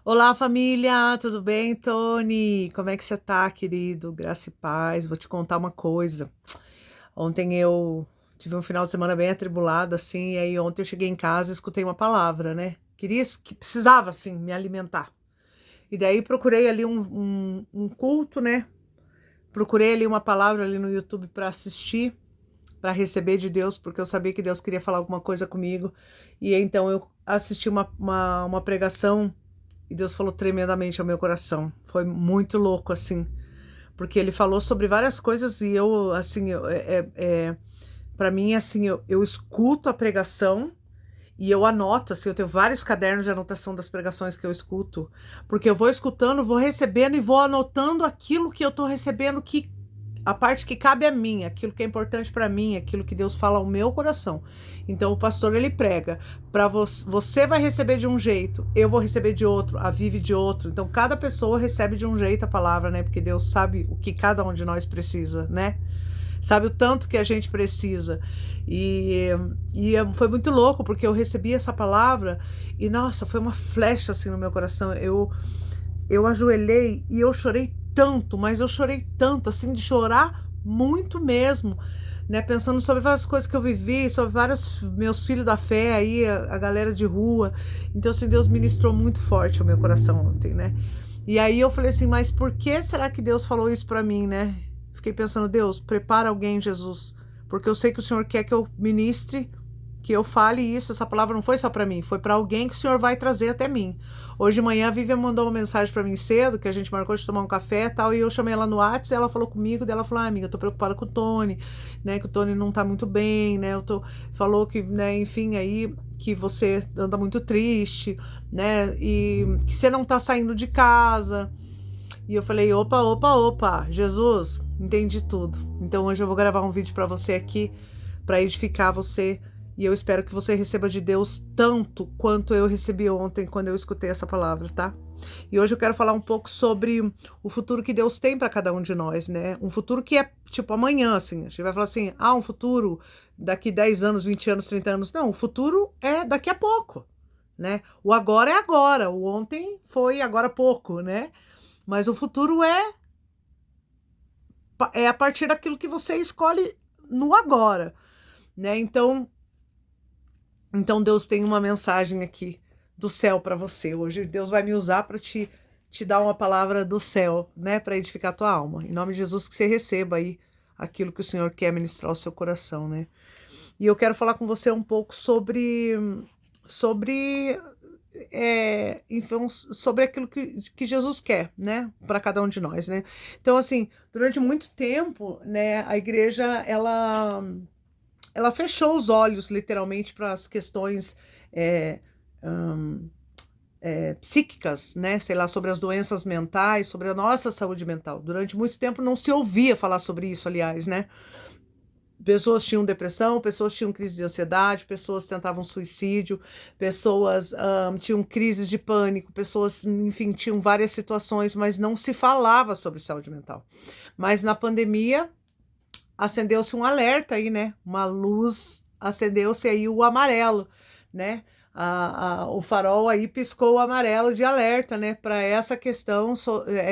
Olá, família, tudo bem, Tony? Como é que você tá, querido? Graça e paz. Vou te contar uma coisa. Ontem eu tive um final de semana bem atribulado, assim, e aí ontem eu cheguei em casa e escutei uma palavra, né? Que precisava, assim, me alimentar. E daí procurei ali um culto, né? Procurei ali uma palavra ali no YouTube para assistir, para receber de Deus, porque eu sabia que Deus queria falar alguma coisa comigo. E então eu assisti uma pregação. E Deus falou tremendamente ao meu coração. Foi muito louco, assim, porque ele falou sobre várias coisas e eu, assim, para mim, assim, eu escuto a pregação e eu anoto, assim, eu tenho vários cadernos de anotação das pregações que eu escuto, porque eu vou escutando, vou recebendo e vou anotando aquilo que eu tô recebendo, que a parte que cabe a mim, aquilo que é importante para mim, aquilo que Deus fala ao meu coração. Então o pastor ele prega para você vai receber de um jeito, eu vou receber de outro, a Vive de outro. Então cada pessoa recebe de um jeito a palavra, né? Porque Deus sabe o que cada um de nós precisa, né? Sabe o tanto que a gente precisa. E, foi muito louco, porque eu recebi essa palavra e, nossa, foi uma flecha assim no meu coração. Eu ajoelhei e eu chorei tanto, mas eu chorei tanto, assim, de chorar muito mesmo, né? Pensando sobre várias coisas que eu vivi, sobre vários meus filhos da fé aí, a galera de rua. Então, assim, Deus ministrou muito forte o meu coração ontem, né? E aí eu falei assim, mas por que será que Deus falou isso pra mim, né? Fiquei pensando, Deus, prepara alguém, Jesus, porque eu sei que o Senhor quer que eu ministre, que eu fale isso. Essa palavra não foi só para mim, foi para alguém que o Senhor vai trazer até mim. Hoje de manhã a Vivian mandou uma mensagem para mim cedo, que a gente marcou de tomar um café e tal, e eu chamei ela no WhatsApp, ela falou comigo, daí ela falou: amiga, eu tô preocupada com o Tony, né, que o Tony não tá muito bem, né, falou que, né, enfim, aí, que você anda muito triste, né, e que você não tá saindo de casa. E eu falei: opa, opa, opa, Jesus, entendi tudo. Então hoje eu vou gravar um vídeo para você aqui, para edificar você. E eu espero que você receba de Deus tanto quanto eu recebi ontem quando eu escutei essa palavra, tá? E hoje eu quero falar um pouco sobre o futuro que Deus tem para cada um de nós, né? Um futuro que é tipo amanhã, assim. A gente vai falar assim: um futuro daqui 10 anos, 20 anos, 30 anos. Não, o futuro é daqui a pouco, né? O agora é agora, o ontem foi agora há pouco, né? Mas o futuro é a partir daquilo que você escolhe no agora, né? Então Deus tem uma mensagem aqui do céu para você. Hoje Deus vai me usar para te dar uma palavra do céu, né, para edificar a tua alma. Em nome de Jesus, que você receba aí aquilo que o Senhor quer ministrar ao seu coração, né? E eu quero falar com você um pouco sobre então, sobre aquilo que Jesus quer, né, para cada um de nós, né? Então, assim, durante muito tempo, né, a igreja, ela fechou os olhos, literalmente, para as questões é, hum, psíquicas, né, sei lá, sobre as doenças mentais, sobre a nossa saúde mental. Durante muito tempo não se ouvia falar sobre isso, aliás, né? Pessoas tinham depressão, pessoas tinham crise de ansiedade, pessoas tentavam suicídio, pessoas tinham crises de pânico, pessoas, enfim, tinham várias situações, mas não se falava sobre saúde mental. Mas na pandemia acendeu-se um alerta aí, né? Uma luz, acendeu-se aí o amarelo, né? O farol aí piscou o amarelo de alerta, né? Para essa questão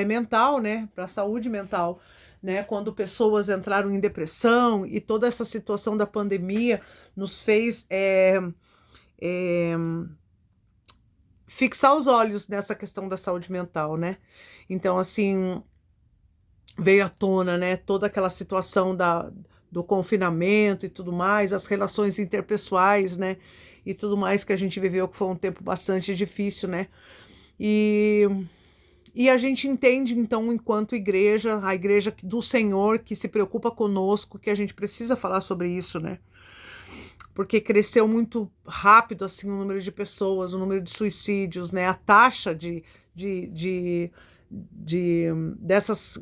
mental, né? Para a saúde mental, né? Quando pessoas entraram em depressão e toda essa situação da pandemia nos fez é, fixar os olhos nessa questão da saúde mental, né? Então, assim, veio à tona, né, toda aquela situação do confinamento e tudo mais, as relações interpessoais, né, e tudo mais que a gente viveu, que foi um tempo bastante difícil, né, e, e a gente entende, então, enquanto igreja, a igreja do Senhor, que se preocupa conosco, que a gente precisa falar sobre isso, né, porque cresceu muito rápido, assim, o número de pessoas, o número de suicídios, né, a taxa de, de, de dessas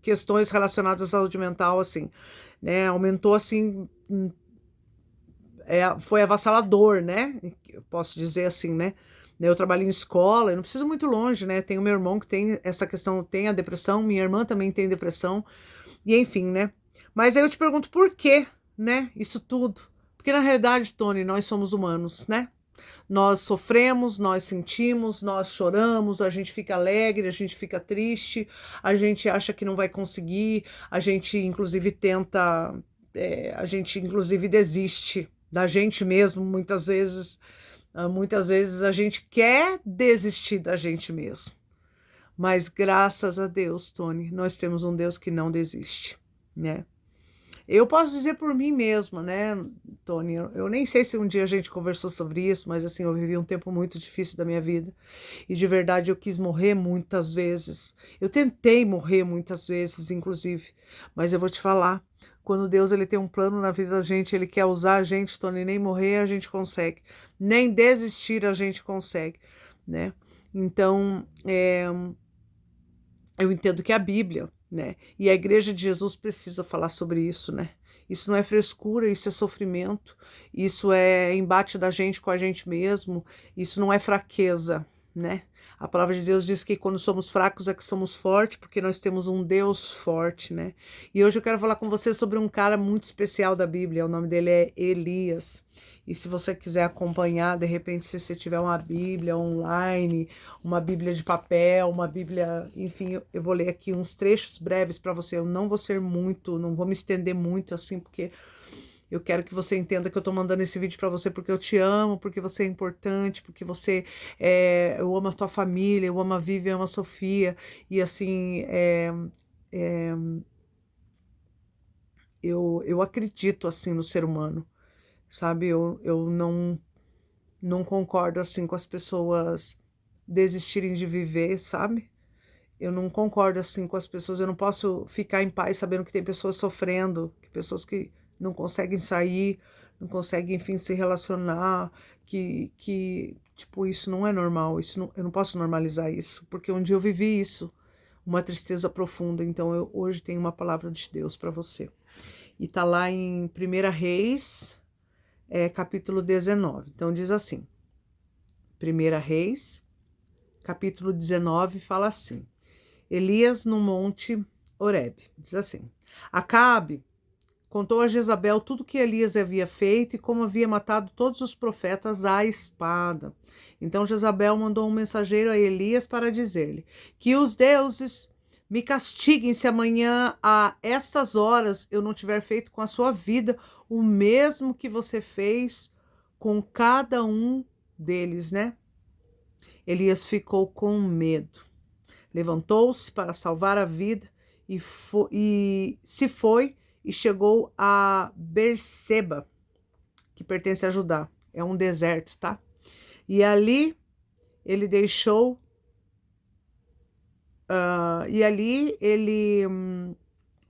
questões relacionadas à saúde mental, assim, né, aumentou, assim, foi avassalador, né, eu posso dizer assim, né. Eu trabalho em escola, eu não preciso muito longe, né, tenho meu irmão que tem essa questão, tem a depressão, minha irmã também tem depressão, e enfim, né. Mas aí eu te pergunto por quê, né, isso tudo? Porque na realidade, Tony, nós somos humanos, né? Nós sofremos, nós sentimos, nós choramos, a gente fica alegre, a gente fica triste, a gente acha que não vai conseguir, a gente inclusive tenta, a gente inclusive desiste da gente mesmo, muitas vezes. Muitas vezes a gente quer desistir da gente mesmo. Mas graças a Deus, Tony, nós temos um Deus que não desiste, né? Eu posso dizer por mim mesma, né, Tony? Eu nem sei se um dia a gente conversou sobre isso, mas assim, eu vivi um tempo muito difícil da minha vida e de verdade eu quis morrer muitas vezes. Eu tentei morrer muitas vezes, inclusive, mas eu vou te falar, quando Deus ele tem um plano na vida da gente, ele quer usar a gente, Tony, nem morrer a gente consegue, nem desistir a gente consegue, né? Então, eu entendo que a Bíblia, né? E a Igreja de Jesus precisa falar sobre isso, né? Isso não é frescura, isso é sofrimento, isso é embate da gente com a gente mesmo, isso não é fraqueza, né? A palavra de Deus diz que quando somos fracos é que somos fortes, porque nós temos um Deus forte, né? E hoje eu quero falar com você sobre um cara muito especial da Bíblia, o nome dele é Elias. E se você quiser acompanhar, de repente, se você tiver uma Bíblia online, uma Bíblia de papel, uma Bíblia, enfim, eu vou ler aqui uns trechos breves para você. Eu não vou ser muito, não vou me estender muito assim, porque eu quero que você entenda que eu tô mandando esse vídeo para você porque eu te amo, porque você é importante, porque você eu amo a tua família, eu amo a Vivi, eu amo a Sofia, e assim, eu acredito assim no ser humano, sabe? Eu não concordo assim com as pessoas desistirem de viver, sabe? Eu não concordo assim com as pessoas, eu não posso ficar em paz sabendo que tem pessoas sofrendo, que pessoas que não conseguem sair, não conseguem, enfim, se relacionar, tipo, isso não é normal, eu não posso normalizar isso, porque um dia eu vivi isso, uma tristeza profunda, então eu hoje tenho uma palavra de Deus para você. E tá lá em 1 Reis, capítulo 19. Então diz assim, 1 Reis, capítulo 19, fala assim, Elias no monte Horebe, diz assim, Acabe contou a Jezabel tudo que Elias havia feito e como havia matado todos os profetas à espada. Então Jezabel mandou um mensageiro a Elias para dizer-lhe que os deuses me castiguem se amanhã a estas horas eu não tiver feito com a sua vida o mesmo que você fez com cada um deles, né? Elias ficou com medo. Levantou-se para salvar a vida e se foi e chegou a Berseba, que pertence a Judá. É um deserto, tá? E ali ele deixou...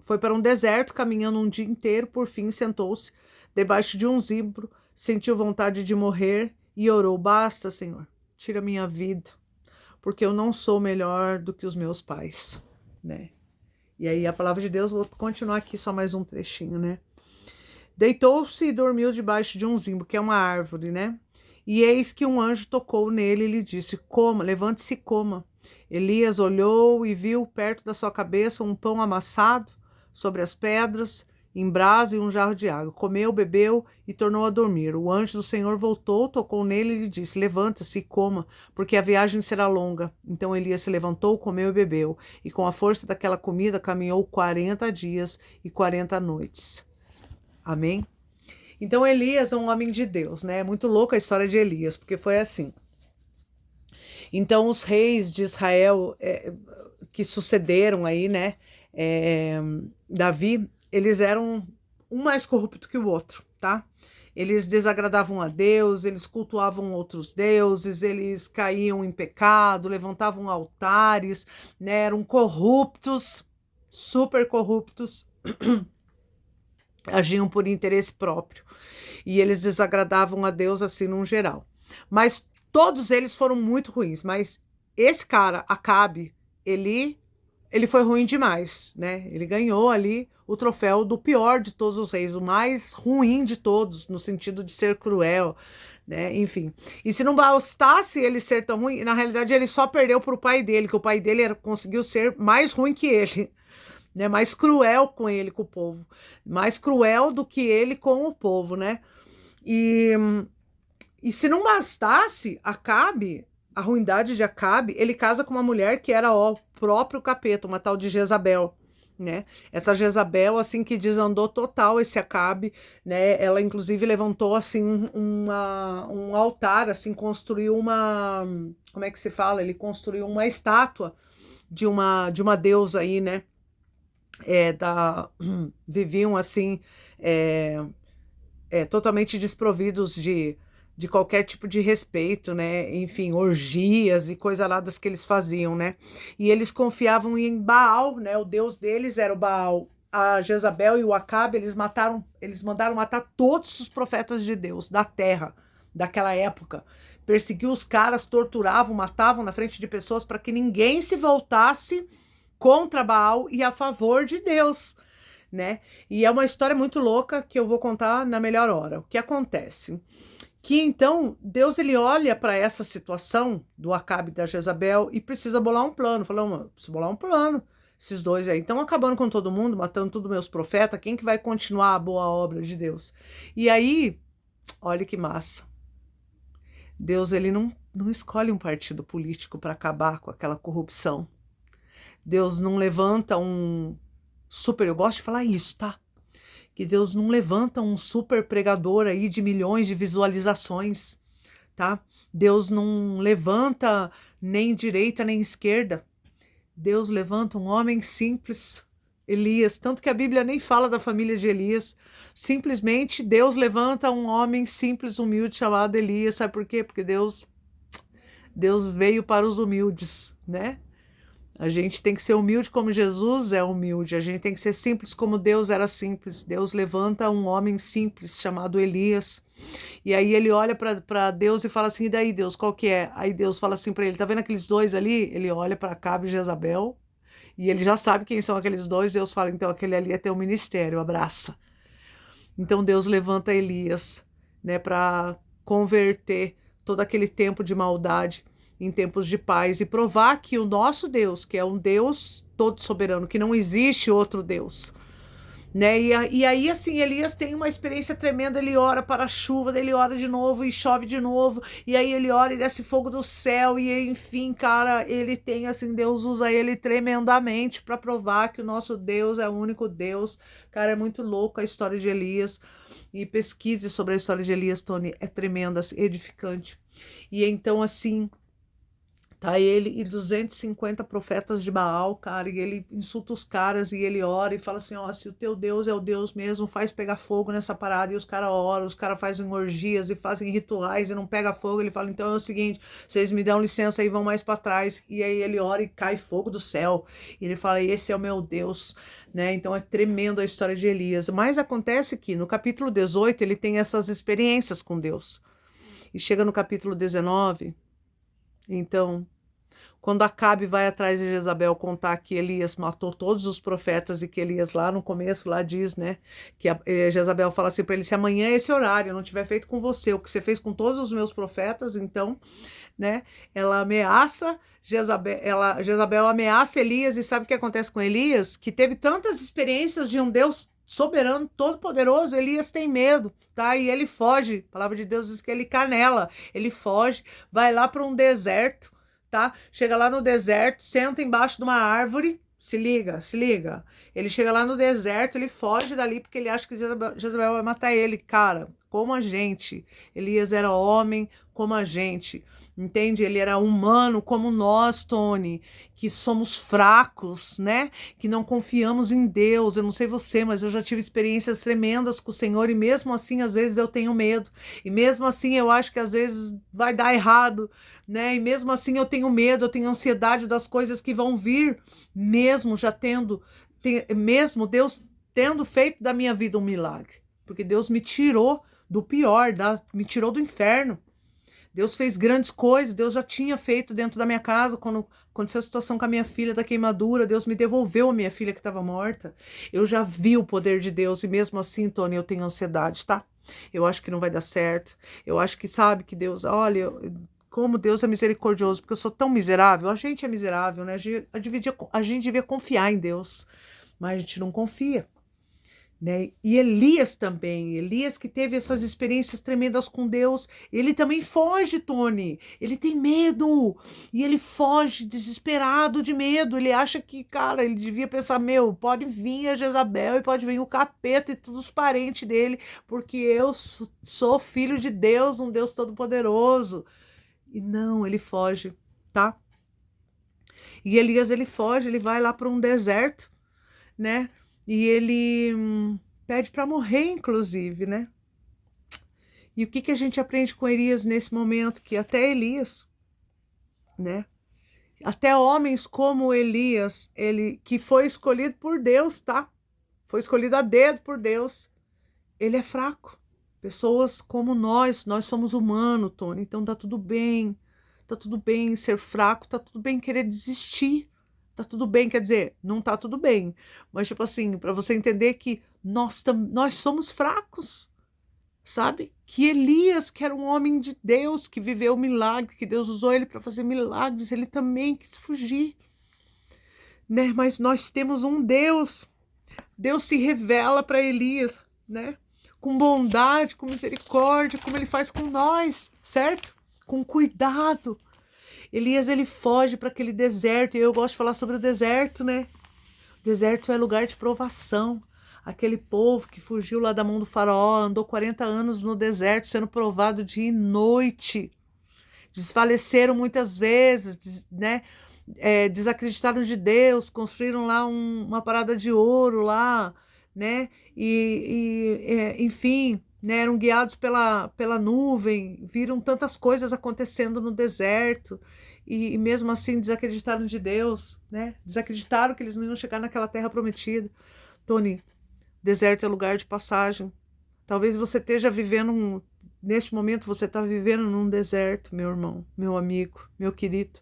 foi para um deserto, caminhando um dia inteiro. Por fim, sentou-se debaixo de um zimbro, sentiu vontade de morrer e orou: Basta, Senhor, tira minha vida, porque eu não sou melhor do que os meus pais, né? E aí a palavra de Deus, vou continuar aqui só mais um trechinho, né? Deitou-se e dormiu debaixo de um zimbro, que é uma árvore, né? E eis que um anjo tocou nele e lhe disse: Coma, levante-se e coma. Elias olhou e viu perto da sua cabeça um pão amassado sobre as pedras, em brasa e um jarro de água. Comeu, bebeu e tornou a dormir. O anjo do Senhor voltou, tocou nele e lhe disse: Levanta-se e coma, porque a viagem será longa. Então Elias se levantou, comeu e bebeu, e com a força daquela comida caminhou 40 dias e 40 noites. Amém? Então Elias é um homem de Deus, né? É muito louca a história de Elias, porque foi assim. Então os reis de Israel que sucederam aí, né? Davi, eles eram um mais corrupto que o outro, tá? Eles desagradavam a Deus, eles cultuavam outros deuses, eles caíam em pecado, levantavam altares, né? Eram corruptos, super corruptos, agiam por interesse próprio. E eles desagradavam a Deus assim num geral. Mas todos eles foram muito ruins. Mas esse cara, Acabe, ele foi ruim demais, né? Ele ganhou ali o troféu do pior de todos os reis, o mais ruim de todos, no sentido de ser cruel, né? Enfim. E se não bastasse ele ser tão ruim, na realidade ele só perdeu para o pai dele, que o pai dele conseguiu ser mais ruim que ele, né? Mais cruel com ele, com o povo. Mais cruel do que ele com o povo, né? E se não bastasse, Acabe, a ruindade de Acabe, ele casa com uma mulher que era o próprio capeta, uma tal de Jezabel, né? Essa Jezabel, assim, que desandou total esse Acabe, né? Ela, inclusive, levantou, assim, um altar, assim, construiu uma... Como é que se fala? Ele construiu uma estátua de uma deusa aí, né? Viviam, assim, é, totalmente desprovidos de qualquer tipo de respeito, né? Enfim, orgias e coisaradas que eles faziam, né? E eles confiavam em Baal, né? O deus deles era o Baal. A Jezabel e o Acabe, eles mandaram matar todos os profetas de Deus da terra daquela época. Perseguiu os caras, torturavam, matavam na frente de pessoas para que ninguém se voltasse contra Baal e a favor de Deus, né? E é uma história muito louca que eu vou contar na melhor hora. O que acontece? Que então Deus ele olha para essa situação do Acabe e da Jezabel e precisa bolar um plano. Falou, mano, preciso bolar um plano. Esses dois aí estão acabando com todo mundo, matando todos meus profetas. Quem que vai continuar a boa obra de Deus? E aí, olha que massa. Deus ele não escolhe um partido político para acabar com aquela corrupção. Deus não levanta um super, eu gosto de falar isso, tá? Que Deus não levanta um super pregador aí de milhões de visualizações, tá? Deus não levanta nem direita nem esquerda. Deus levanta um homem simples, Elias, tanto que a Bíblia nem fala da família de Elias. Simplesmente Deus levanta um homem simples, humilde chamado Elias. Sabe por quê? Porque Deus veio para os humildes, né? A gente tem que ser humilde como Jesus é humilde. A gente tem que ser simples como Deus era simples. Deus levanta um homem simples chamado Elias. E aí ele olha para Deus e fala assim: e daí, Deus, qual que é? Aí Deus fala assim para ele: tá vendo aqueles dois ali? Ele olha para Acabe e Jezabel e ele já sabe quem são aqueles dois. Deus fala: então aquele ali é teu ministério, abraça. Então Deus levanta Elias, né, para converter todo aquele tempo de maldade em tempos de paz e provar que o nosso Deus, que é um Deus todo soberano, que não existe outro Deus, né? E aí, assim, Elias tem uma experiência tremenda. Ele ora para a chuva, daí ele ora de novo e chove de novo, e aí ele ora e desce fogo do céu, e enfim, cara, ele tem, assim, Deus usa ele tremendamente para provar que o nosso Deus é o único Deus. Cara, é muito louco a história de Elias. E pesquise sobre a história de Elias, Tony, é tremenda, edificante. E então, assim, tá ele e 250 profetas de Baal, cara, e ele insulta os caras e ele ora e fala assim, ó, se o teu Deus é o Deus mesmo, faz pegar fogo nessa parada. E os caras oram, os caras fazem orgias e fazem rituais e não pega fogo. Ele fala, então é o seguinte, vocês me dão licença aí, vão mais para trás. E aí ele ora e cai fogo do céu. E ele fala, esse é o meu Deus, né? Então é tremendo a história de Elias. Mas acontece que no capítulo 18 ele tem essas experiências com Deus. E chega no capítulo 19, então, quando Acabe vai atrás de Jezabel contar que Elias matou todos os profetas e que Elias lá no começo lá diz, né, que Jezabel fala assim para ele, se amanhã é esse horário eu não tiver feito com você o que você fez com todos os meus profetas, então, né, ela ameaça Jezabel ameaça Elias e sabe o que acontece com Elias? Que teve tantas experiências de um Deus soberano, todo-poderoso, Elias tem medo, tá? E ele foge. A palavra de Deus diz que ele canela, ele foge, vai lá para um deserto, tá? Chega lá no deserto, senta embaixo de uma árvore, se liga, se liga. Ele chega lá no deserto, ele foge dali porque ele acha que Jezabel vai matar ele. Cara, como a gente, Elias era homem como a gente, entende? Ele era humano como nós, Tony, que somos fracos, né? Que não confiamos em Deus. Eu não sei você, mas eu já tive experiências tremendas com o Senhor e mesmo assim, às vezes eu tenho medo. E mesmo assim, eu acho que às vezes vai dar errado, né? E mesmo assim, eu tenho medo, eu tenho ansiedade das coisas que vão vir, mesmo já mesmo Deus tendo feito da minha vida um milagre, porque Deus me tirou do pior, me tirou do inferno. Deus fez grandes coisas, Deus já tinha feito dentro da minha casa, quando aconteceu a situação com a minha filha da queimadura, Deus me devolveu a minha filha que estava morta. Eu já vi o poder de Deus e mesmo assim, Tony, eu tenho ansiedade, tá? Eu acho que não vai dar certo. Eu acho que sabe que Deus, olha, como Deus é misericordioso, porque eu sou tão miserável. A gente é miserável, né? A gente devia confiar em Deus, mas a gente não confia. né? E Elias também, Elias que teve essas experiências tremendas com Deus, ele também foge, Tony. Ele tem medo e ele foge desesperado de medo. Ele acha que, cara, ele devia pensar, meu, pode vir a Jezabel e pode vir o capeta e todos os parentes dele, porque eu sou filho de Deus, um Deus todo-poderoso. E não, ele foge, tá? E Elias, ele foge, ele vai lá para um deserto, né? E ele pede para morrer, inclusive, né? E o que a gente aprende com Elias nesse momento? Que até Elias, né? Até homens como Elias, ele que foi escolhido por Deus, tá? Foi escolhido a dedo por Deus. Ele é fraco. Pessoas como nós somos humanos, Tony. Então tá tudo bem. Tá tudo bem ser fraco, tá tudo bem querer desistir. Tá tudo bem, quer dizer, não tá tudo bem. Mas, tipo assim, para você entender que nós somos fracos, sabe? Que Elias, que era um homem de Deus, que viveu milagre, que Deus usou ele para fazer milagres, ele também quis fugir, né? Mas nós temos um Deus. Deus se revela para Elias, né? Com bondade, com misericórdia, como ele faz com nós, certo? Com cuidado. Elias, ele foge para aquele deserto, e eu gosto de falar sobre o deserto, né? O deserto é lugar de provação. Aquele povo que fugiu lá da mão do faraó, andou 40 anos no deserto, sendo provado dia e noite. Desfaleceram muitas vezes, né? Desacreditaram de Deus, construíram lá uma parada de ouro lá, né? Enfim, né? Eram guiados pela nuvem, viram tantas coisas acontecendo no deserto e mesmo assim desacreditaram de Deus, né? Desacreditaram que eles não iam chegar naquela terra prometida. Tony, deserto é lugar de passagem. Talvez você esteja vivendo neste momento você está vivendo num deserto, meu irmão, meu amigo, meu querido.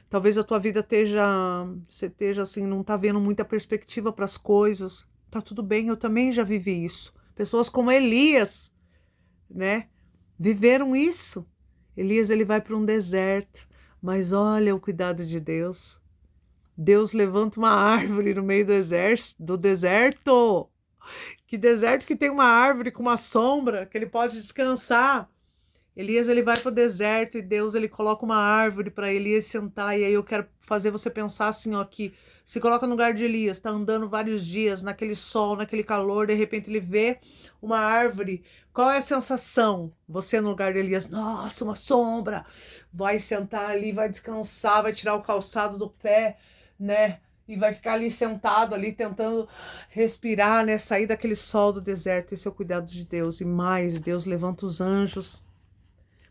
Talvez a tua vida você esteja assim, não está vendo muita perspectiva para as coisas. Tá tudo bem, eu também já vivi isso. Pessoas como Elias, né, viveram isso. Elias, ele vai para um deserto, mas olha o cuidado de Deus. Deus levanta uma árvore no meio do deserto. Que deserto que tem uma árvore com uma sombra que ele pode descansar. Elias, ele vai para o deserto e Deus, ele coloca uma árvore para Elias sentar. E aí eu quero fazer você pensar assim, ó, que se coloca no lugar de Elias, está andando vários dias naquele sol, naquele calor, de repente ele vê uma árvore. Qual é a sensação? Você no lugar de Elias, nossa, uma sombra. Vai sentar ali, vai descansar, vai tirar o calçado do pé, né? E vai ficar ali sentado, ali tentando respirar, né? Sair daquele sol do deserto. Esse é o cuidado de Deus. E mais, Deus levanta os anjos,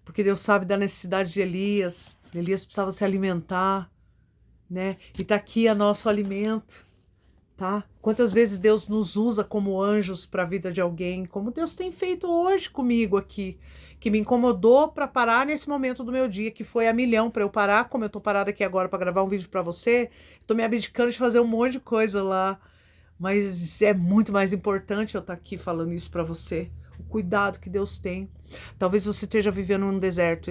porque Deus sabe da necessidade de Elias. Elias precisava se alimentar, né? E tá aqui o nosso alimento, tá? Quantas vezes Deus nos usa como anjos para a vida de alguém, como Deus tem feito hoje comigo aqui, que me incomodou para parar nesse momento do meu dia, que foi a milhão para eu parar, como eu tô parada aqui agora para gravar um vídeo para você, tô me abdicando de fazer um monte de coisa lá, mas é muito mais importante eu estar aqui falando isso para você, o cuidado que Deus tem. Talvez você esteja vivendo um deserto,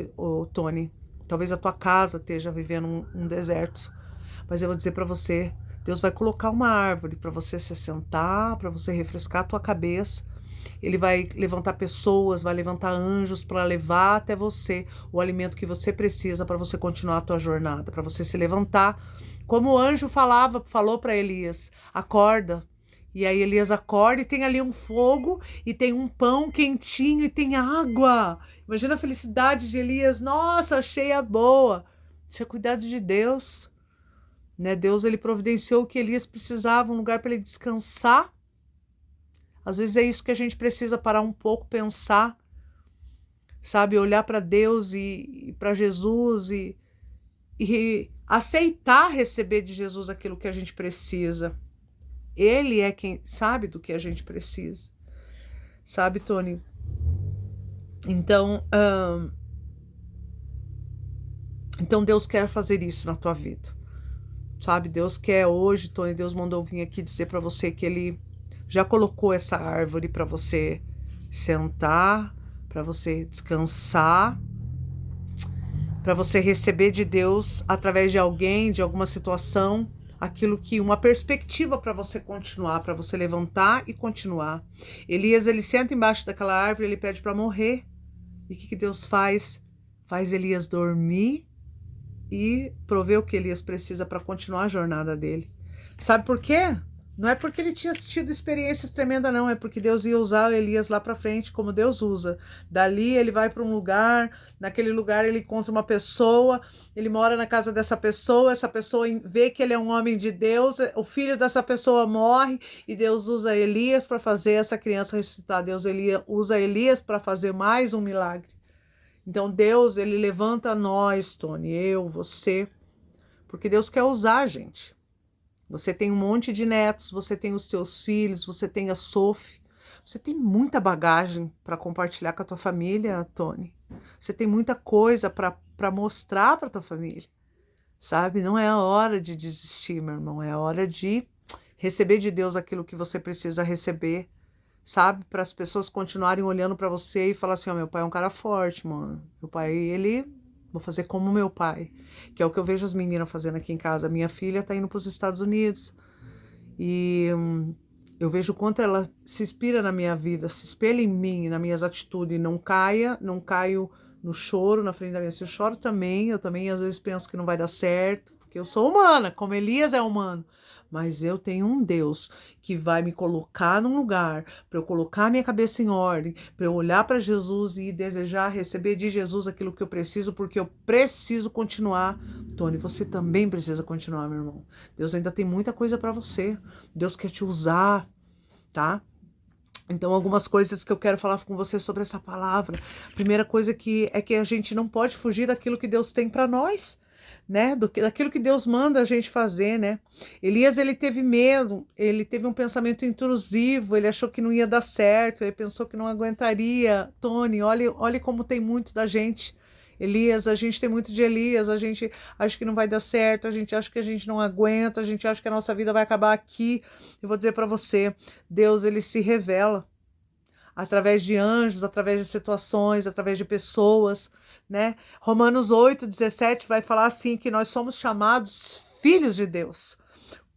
Tony, talvez a tua casa esteja vivendo um deserto, mas eu vou dizer para você, Deus vai colocar uma árvore para você se sentar, para você refrescar a tua cabeça. Ele vai levantar pessoas, vai levantar anjos para levar até você o alimento que você precisa para você continuar a tua jornada, para você se levantar. Como o anjo falou para Elias, acorda. E aí Elias acorda e tem ali um fogo e tem um pão quentinho e tem água. Imagina a felicidade de Elias. Nossa, cheia boa. Isso é cuidado de Deus. Né? Deus, ele providenciou o que Elias precisava, um lugar para ele descansar. Às vezes é isso que a gente precisa, parar um pouco, pensar, sabe, olhar para Deus e para Jesus e aceitar receber de Jesus aquilo que a gente precisa. Ele é quem sabe do que a gente precisa, sabe, Tony? Então Deus quer fazer isso na tua vida. Sabe, Deus quer hoje, Tony, Deus mandou vir aqui dizer para você que Ele já colocou essa árvore para você sentar, para você descansar, para você receber de Deus através de alguém, de alguma situação, aquilo que uma perspectiva para você continuar, para você levantar e continuar. Elias, ele senta embaixo daquela árvore, ele pede para morrer. E o que Deus faz? Faz Elias dormir e prover o que Elias precisa para continuar a jornada dele. Sabe por quê? Não é porque ele tinha tido experiências tremendas, não. É porque Deus ia usar Elias lá para frente, como Deus usa. Dali ele vai para um lugar, naquele lugar ele encontra uma pessoa, ele mora na casa dessa pessoa, essa pessoa vê que ele é um homem de Deus, o filho dessa pessoa morre e Deus usa Elias para fazer essa criança ressuscitar. Deus usa Elias para fazer mais um milagre. Então Deus, ele levanta nós, Tony, eu, você, porque Deus quer usar a gente. Você tem um monte de netos, você tem os teus filhos, você tem a Sophie, você tem muita bagagem para compartilhar com a tua família, Tony. Você tem muita coisa para mostrar para tua família, sabe? Não é a hora de desistir, meu irmão, é a hora de receber de Deus aquilo que você precisa receber, sabe? Para as pessoas continuarem olhando para você e falar assim, ó, meu pai é um cara forte, mano. Meu pai, ele... Vou fazer como meu pai, que é o que eu vejo as meninas fazendo aqui em casa. Minha filha está indo para os Estados Unidos e eu vejo o quanto ela se inspira na minha vida, se espelha em mim, nas minhas atitudes. Não caio no choro na frente da minha filha. Eu choro também, eu também às vezes penso que não vai dar certo, porque eu sou humana, como Elias é humano. Mas eu tenho um Deus que vai me colocar num lugar para eu colocar minha cabeça em ordem, para eu olhar para Jesus e desejar receber de Jesus aquilo que eu preciso, porque eu preciso continuar. Tony, você também precisa continuar, meu irmão. Deus ainda tem muita coisa para você. Deus quer te usar, tá? Então, algumas coisas que eu quero falar com você sobre essa palavra. Primeira coisa que a gente não pode fugir daquilo que Deus tem para nós, né? Daquilo que Deus manda a gente fazer, né? Elias, ele teve medo, ele teve um pensamento intrusivo, ele achou que não ia dar certo, ele pensou que não aguentaria. Tony, olhe como tem muito da gente. Elias, a gente tem muito de Elias, a gente acha que não vai dar certo, a gente acha que a gente não aguenta, a gente acha que a nossa vida vai acabar aqui. Eu vou dizer para você, Deus, ele se revela através de anjos, através de situações, através de pessoas, né? Romanos 8:17 vai falar assim que nós somos chamados filhos de Deus,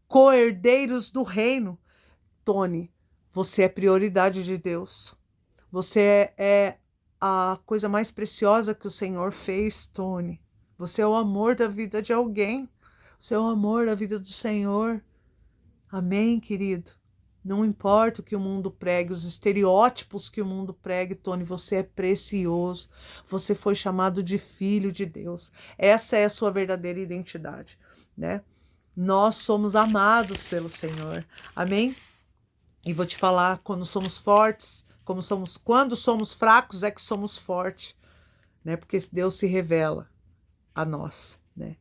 co-herdeiros do reino. Tony, você é prioridade de Deus. Você é a coisa mais preciosa que o Senhor fez, Tony. Você é o amor da vida de alguém. Você é o amor da vida do Senhor. Amém, querido? Não importa o que o mundo pregue, os estereótipos que o mundo pregue, Tony, você é precioso. Você foi chamado de filho de Deus. Essa é a sua verdadeira identidade, né? Nós somos amados pelo Senhor. Amém? E vou te falar, quando somos fortes, quando somos fracos é que somos fortes, né? Porque Deus se revela a nós, né?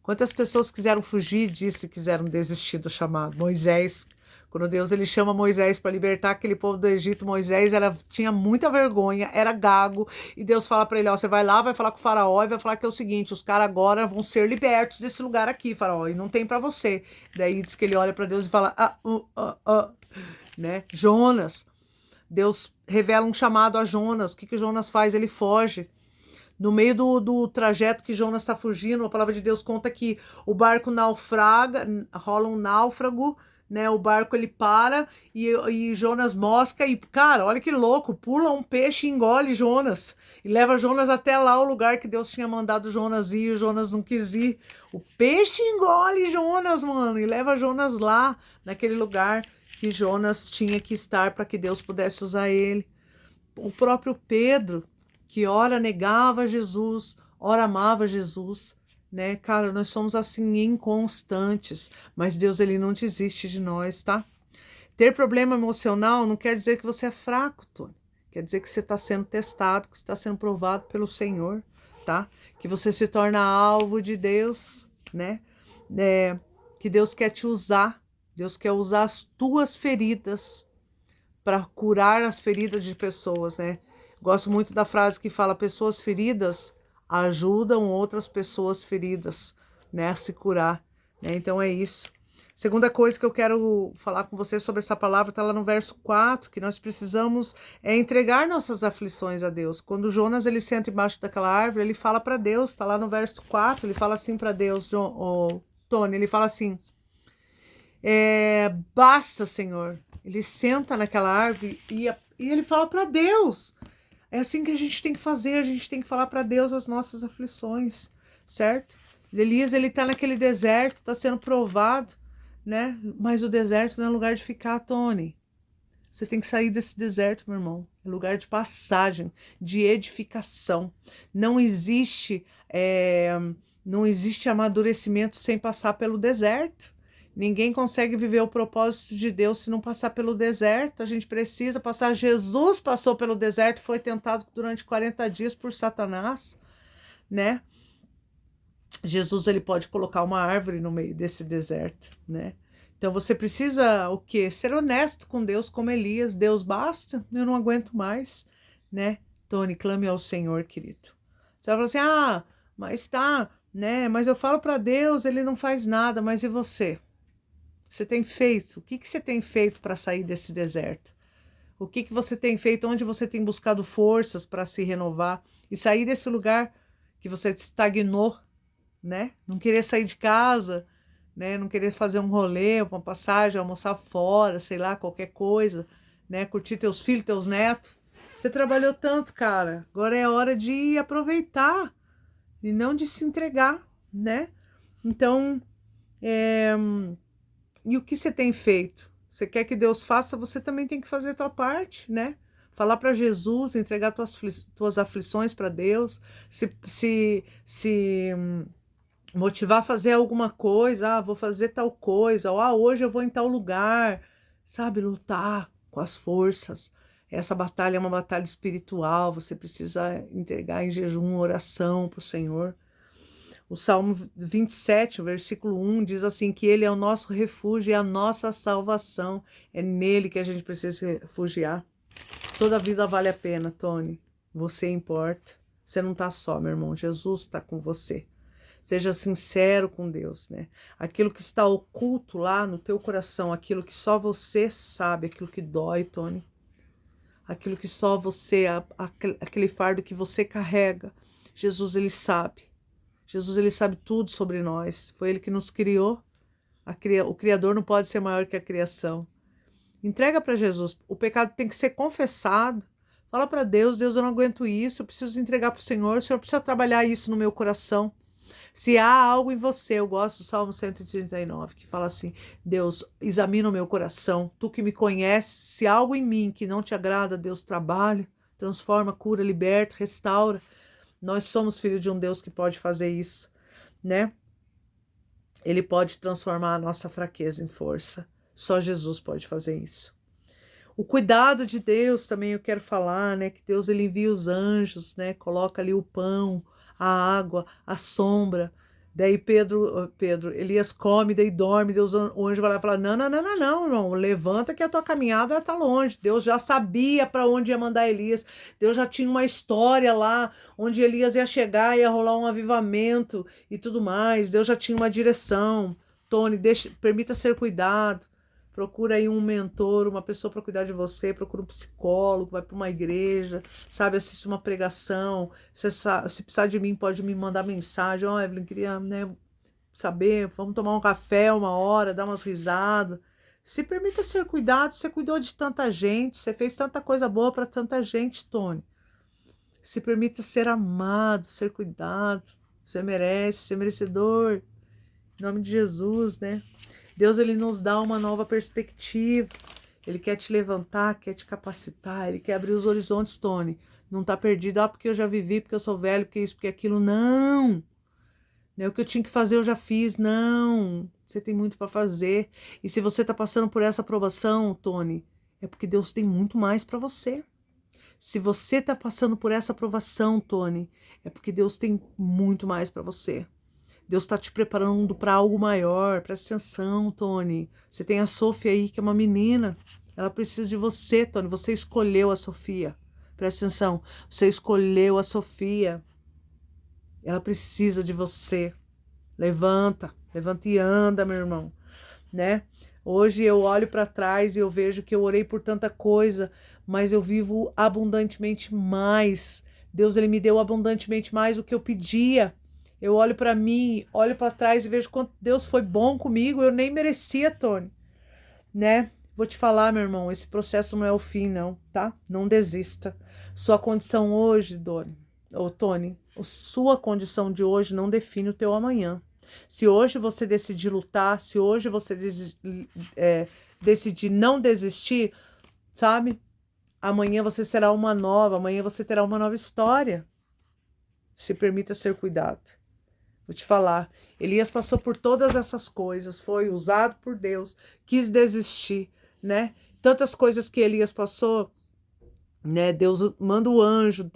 Quantas pessoas quiseram fugir disso e quiseram desistir do chamado? Moisés, quando Deus ele chama Moisés para libertar aquele povo do Egito, Moisés tinha muita vergonha, era gago, e Deus fala para ele, ó, você vai lá, vai falar com o faraó e vai falar que é o seguinte, os caras agora vão ser libertos desse lugar aqui, faraó, e não tem para você. Daí diz que ele olha para Deus e fala, né? Jonas, Deus revela um chamado a Jonas. O que Jonas faz? Ele foge. No meio do trajeto que Jonas está fugindo, a palavra de Deus conta que o barco naufraga, rola um náufrago, né? O barco ele para e Jonas mosca e, cara, olha que louco, pula um peixe e engole Jonas. E leva Jonas até lá, o lugar que Deus tinha mandado Jonas ir, e Jonas não quis ir. O peixe engole Jonas, mano, e leva Jonas lá, naquele lugar que Jonas tinha que estar para que Deus pudesse usar ele. O próprio Pedro, que ora negava Jesus, ora amava Jesus, né? Cara, nós somos assim inconstantes, mas Deus ele não desiste de nós, tá? Ter problema emocional não quer dizer que você é fraco, Tony. Quer dizer que você está sendo testado, que você está sendo provado pelo Senhor, tá? Que você se torna alvo de Deus, né? Que Deus quer te usar. Deus quer usar as tuas feridas para curar as feridas de pessoas, né? Gosto muito da frase que fala, pessoas feridas ajudam outras pessoas feridas, né, a se curar, né? Então é isso. Segunda coisa que eu quero falar com você sobre essa palavra está lá no verso 4, que nós precisamos entregar nossas aflições a Deus. Quando Jonas ele senta embaixo daquela árvore, ele fala para Deus, está lá no verso 4, ele fala assim para Deus, Tony, ele fala assim, Basta, Senhor. Ele senta naquela árvore e ele fala para Deus. É assim que a gente tem que fazer, a gente tem que falar para Deus as nossas aflições, certo? Elias, ele tá naquele deserto, tá sendo provado, né? Mas o deserto não é lugar de ficar, Tony. Você tem que sair desse deserto, meu irmão. É lugar de passagem, de edificação. Não existe, não existe amadurecimento sem passar pelo deserto. Ninguém consegue viver o propósito de Deus se não passar pelo deserto. A gente precisa passar. Jesus passou pelo deserto, foi tentado durante 40 dias por Satanás, né? Jesus, ele pode colocar uma árvore no meio desse deserto, né? Então você precisa o quê? Ser honesto com Deus, como Elias. Deus, basta, eu não aguento mais, né? Tony, clame ao Senhor, querido. Você vai falar assim, mas tá, né? Mas eu falo para Deus, ele não faz nada, mas e você? Você tem feito? O que você tem feito para sair desse deserto? O que você tem feito? Onde você tem buscado forças para se renovar e sair desse lugar que você estagnou, né? Não querer sair de casa, né? Não querer fazer um rolê, uma passagem, almoçar fora, sei lá, qualquer coisa, né? Curtir teus filhos, teus netos. Você trabalhou tanto, cara. Agora é hora de aproveitar e não de se entregar, né? Então, e o que você tem feito? Você quer que Deus faça, você também tem que fazer a tua parte, né? Falar para Jesus, entregar tuas aflições para Deus, se motivar a fazer alguma coisa, vou fazer tal coisa, ou hoje eu vou em tal lugar, sabe? Lutar com as forças. Essa batalha é uma batalha espiritual, você precisa entregar em jejum, oração para o Senhor. O Salmo 27, o versículo 1, diz assim, que Ele é o nosso refúgio e a nossa salvação. É nele que a gente precisa se refugiar. Toda vida vale a pena, Tony. Você importa. Você não está só, meu irmão. Jesus está com você. Seja sincero com Deus, né? Aquilo que está oculto lá no teu coração, aquilo que só você sabe, aquilo que dói, Tony. Aquilo que só você, aquele fardo que você carrega. Jesus, ele sabe. Jesus, ele sabe tudo sobre nós. Foi ele que nos criou. O Criador não pode ser maior que a criação. Entrega para Jesus. O pecado tem que ser confessado. Fala para Deus, Deus, eu não aguento isso, eu preciso entregar para o Senhor precisa trabalhar isso no meu coração. Se há algo em você, eu gosto do Salmo 139, que fala assim, Deus, examina o meu coração, tu que me conheces, se há algo em mim que não te agrada, Deus, trabalha, transforma, cura, liberta, restaura. Nós somos filhos de um Deus que pode fazer isso, né? Ele pode transformar a nossa fraqueza em força. Só Jesus pode fazer isso. O cuidado de Deus também eu quero falar, né? Que Deus, ele envia os anjos, né? Coloca ali o pão, a água, a sombra. Daí Elias come, daí dorme, Deus, o anjo vai lá e fala, não, irmão, levanta que a tua caminhada está longe. Deus já sabia para onde ia mandar Elias. Deus já tinha uma história lá, onde Elias ia chegar, ia rolar um avivamento e tudo mais. Deus já tinha uma direção. Tony, permita ser cuidado. Procura aí um mentor, uma pessoa para cuidar de você, procura um psicólogo, vai para uma igreja, sabe, assiste uma pregação. Se precisar de mim, pode me mandar mensagem. Evelyn, queria, né, saber, vamos tomar um café uma hora, dar umas risadas. Se permita ser cuidado, você cuidou de tanta gente, você fez tanta coisa boa para tanta gente, Tony. Se permita ser amado, ser cuidado. Você merece, você é merecedor. Em nome de Jesus, né? Deus, ele nos dá uma nova perspectiva. Ele quer te levantar, quer te capacitar, ele quer abrir os horizontes, Tony. Não tá perdido, porque eu já vivi, porque eu sou velho, porque isso, porque aquilo. Não! Não é o que eu tinha que fazer, eu já fiz. Não! Você tem muito para fazer. E se você tá passando por essa aprovação, Tony, é porque Deus tem muito mais para você. Se você tá passando por essa aprovação, Tony, é porque Deus tem muito mais para você. Deus está te preparando para algo maior. Presta atenção, Tony. Você tem a Sofia aí, que é uma menina. Ela precisa de você, Tony. Você escolheu a Sofia. Presta atenção. Você escolheu a Sofia. Ela precisa de você. Levanta. Levanta e anda, meu irmão. Né? Hoje eu olho para trás e eu vejo que eu orei por tanta coisa, mas eu vivo abundantemente mais. Deus, ele me deu abundantemente mais do que eu pedia. Eu olho para mim, olho para trás e vejo quanto Deus foi bom comigo. Eu nem merecia, Tony, né? Vou te falar, meu irmão, esse processo não é o fim, não, tá? Não desista. Sua condição hoje, Doni, ou Tony, sua condição de hoje não define o teu amanhã. Se hoje você decidir lutar, se hoje você decidir não desistir, sabe? Amanhã você será uma nova, amanhã você terá uma nova história. Se permita ser cuidado. Vou te falar, Elias passou por todas essas coisas, foi usado por Deus, quis desistir, né? Tantas coisas que Elias passou, né? Deus manda o anjo,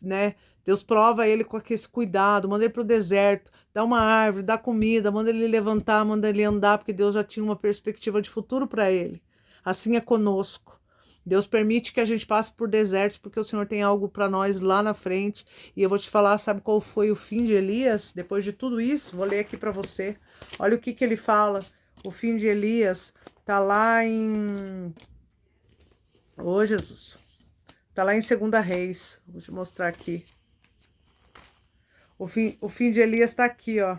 né? Deus prova ele com esse cuidado, manda ele para o deserto, dá uma árvore, dá comida, manda ele levantar, manda ele andar, porque Deus já tinha uma perspectiva de futuro para ele. Assim é conosco. Deus permite que a gente passe por desertos, porque o Senhor tem algo para nós lá na frente. E eu vou te falar, sabe qual foi o fim de Elias? Depois de tudo isso, vou ler aqui para você. Olha o que ele fala. O fim de Elias tá lá em... Ô, Jesus. Tá lá em 2 Reis. Vou te mostrar aqui. O fim de Elias tá aqui, ó.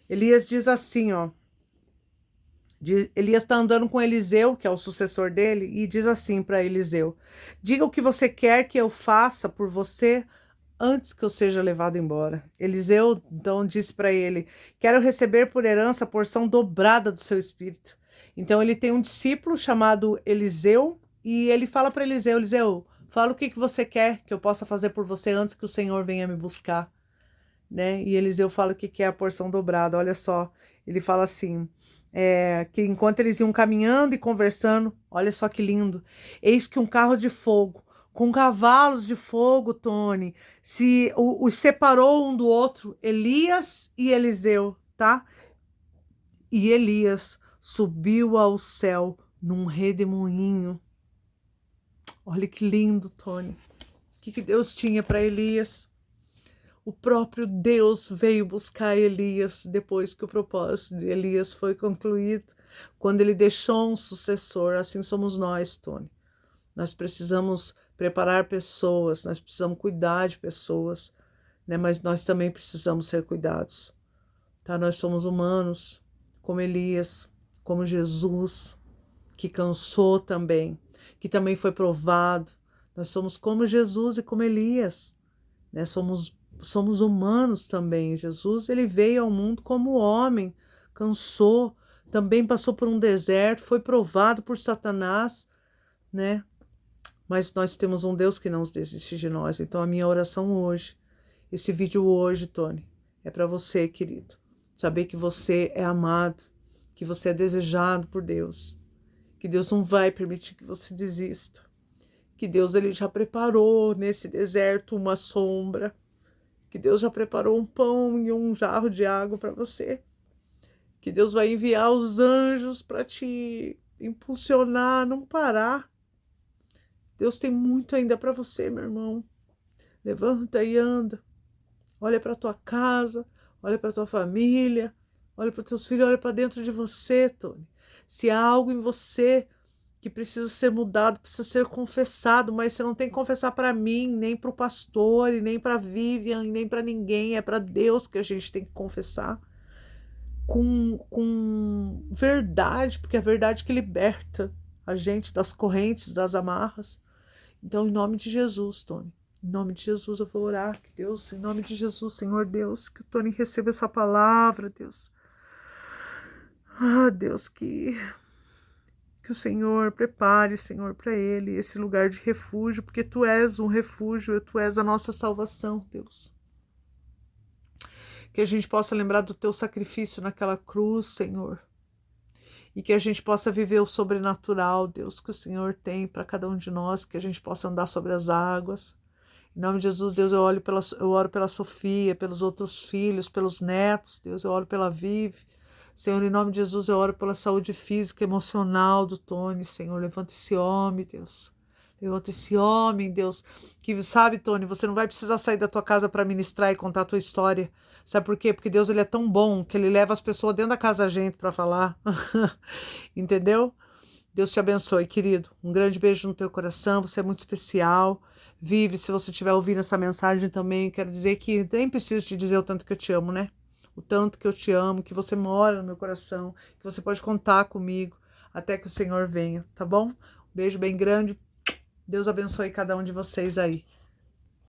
Elias diz assim, ó. Elias está andando com Eliseu, que é o sucessor dele, e diz assim para Eliseu: diga o que você quer que eu faça por você antes que eu seja levado embora. Eliseu então disse para ele: quero receber por herança a porção dobrada do seu espírito. Então ele tem um discípulo chamado Eliseu, e ele fala para Eliseu: Eliseu, fala o que você quer que eu possa fazer por você antes que o Senhor venha me buscar, né? E Eliseu fala que é a porção dobrada. Olha só, ele fala assim, que enquanto eles iam caminhando e conversando, olha só que lindo, eis que um carro de fogo, com cavalos de fogo, Tony, os separou um do outro, Elias e Eliseu, tá? E Elias subiu ao céu num redemoinho. Olha que lindo, Tony. O que Deus tinha para Elias? O próprio Deus veio buscar Elias depois que o propósito de Elias foi concluído, quando ele deixou um sucessor. Assim somos nós, Tony. Nós precisamos preparar pessoas, nós precisamos cuidar de pessoas, né? Mas nós também precisamos ser cuidados, tá? Nós somos humanos, como Elias, como Jesus, que cansou também, que também foi provado. Nós somos como Jesus e como Elias, né? Somos humanos também. Jesus, ele veio ao mundo como homem, cansou, também passou por um deserto, foi provado por Satanás, né? Mas nós temos um Deus que não desiste de nós. Então a minha oração hoje, esse vídeo hoje, Tony, é para você, querido. Saber que você é amado, que você é desejado por Deus, que Deus não vai permitir que você desista, que Deus ele já preparou nesse deserto uma sombra, que Deus já preparou um pão e um jarro de água para você, que Deus vai enviar os anjos para te impulsionar, não parar. Deus tem muito ainda para você, meu irmão. Levanta e anda. Olha para tua casa, olha para tua família, olha para teus filhos, olha para dentro de você, Tony. Se há algo em você que precisa ser mudado, precisa ser confessado, mas você não tem que confessar para mim, nem para o pastor, e nem para Vivian, e nem para ninguém, é para Deus que a gente tem que confessar com verdade, porque é a verdade que liberta a gente das correntes, das amarras. Então, em nome de Jesus, Tony, em nome de Jesus eu vou orar, que Deus, em nome de Jesus, Senhor Deus, que o Tony receba essa palavra, Deus. Ah, Deus, que o Senhor prepare, Senhor, para ele esse lugar de refúgio, porque Tu és um refúgio, Tu és a nossa salvação, Deus. Que a gente possa lembrar do Teu sacrifício naquela cruz, Senhor. E que a gente possa viver o sobrenatural, Deus, que o Senhor tem para cada um de nós, que a gente possa andar sobre as águas. Em nome de Jesus, Deus, eu oro pela Sofia, pelos outros filhos, pelos netos, Deus, eu oro pela Vivi. Senhor, em nome de Jesus, eu oro pela saúde física e emocional do Tony, Senhor. Levanta esse homem, Deus. Levanta esse homem, Deus. Que sabe, Tony, você não vai precisar sair da tua casa para ministrar e contar a tua história. Sabe por quê? Porque Deus, ele é tão bom que ele leva as pessoas dentro da casa da gente para falar. Entendeu? Deus te abençoe, querido. Um grande beijo no teu coração. Você é muito especial. Vive, se você estiver ouvindo essa mensagem também, quero dizer que nem preciso te dizer o tanto que eu te amo, né? O tanto que eu te amo, que você mora no meu coração, que você pode contar comigo até que o Senhor venha, tá bom? Beijo bem grande. Deus abençoe cada um de vocês aí.